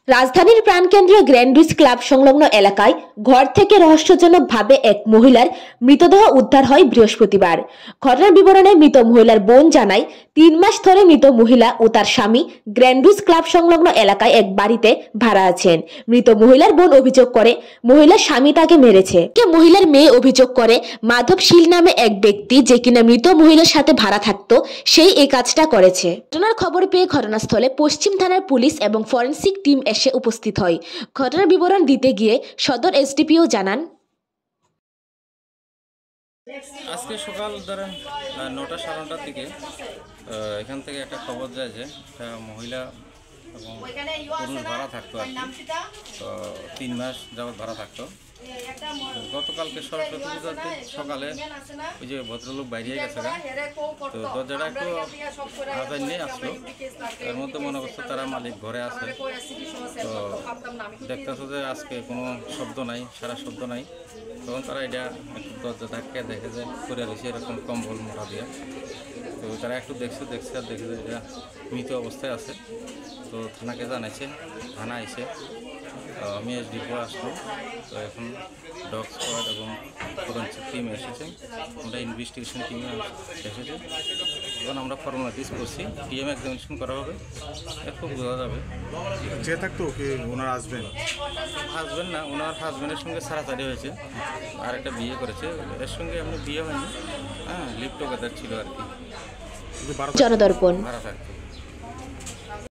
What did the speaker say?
রাজধানীর প্রাণকেন্দ্র grand club সংলগ্ন এলাকায় ঘর থেকে রহস্যজনকভাবে এক মহিলার মৃতদেহ উদ্ধার হয় বৃহস্পতিবার। ঘটনার বিবরণে মৃত মহিলার বোন জানায়, ৩ মাস ধরে মৃত মহিলা ও তার স্বামী গ্র্যান্ড ক্লাব সংলগ্ন এলাকায় এক বাড়িতে ভাড়া আছেন। মৃত মহিলার বোন অভিযোগ করে মহিলার স্বামী তাকে মেরেছে। মহিলার মেয়ে অভিযোগ করে মাধব শীল নামে এক ব্যক্তি, যে কিনা মৃত মহিলার সাথে ভাড়া থাকতো, সেই এই কাজটা করেছে। ঘটনার খবর পেয়ে ঘটনাস্থলে পশ্চিম থানার পুলিশ এবং ফরেনসিক টিম এসে উপস্থিত হয়। ঘটনার বিবরণ দিতে গিয়ে সদর এসডিপিও জানান, আজকে সকাল ধরেন ৯টা সাড়ে ৯টার দিকে এখান থেকে একটা খবর যায় যে একটা মহিলা এবং পুরুষ ভাড়া থাকতো আর কি। তো ৩ মাস যাবৎ ভাড়া থাকতো। গতকালকে সরস্বতী পূজার দিন সকালে ওই যে ভদ্রলোক বাইরে গেছে, তো দরজাটা একটু আজান নিয়ে আসলো। তার মধ্যে মনে করছে তারা মালিক ঘরে আছে। তো দেখতেছে যে আজকে কোনো শব্দ নাই, সারা শব্দ নাই। তখন তারা এটা একটু দরজা ধাক্কে দেখে যে করে রয়েছে এরকম কম্বল মোটা দিয়ে। তো তারা একটু দেখছে আর দেখে যে এটা মৃত অবস্থায় আছে। তো থানাকে জানাইছে, থানা আইছে, আমি এসডিপিও আসলাম। তো এখন ডগ স্কোয়াড এবং ফরেনসিক টিম এসেছে, আমরা ইনভেস্টিগেশন টিমে এসেছে। এখন আমরা ফর্মালিটিস করছি, পিএম এক্সামিনেশন করা হবে, এরপর বোঝা যাবে। যে থাকতো কি ওনার হাজবেন্ড না, ওনার হাজব্যান্ডের সঙ্গে ছাড়াছাড়ি হয়েছে, আর একটা বিয়ে করেছে। এর সঙ্গে এমনি বিয়ে হয়নি, লিভ টুগেদার ছিল আর কি। জনদর্পণ। ভাড়া থাকতো।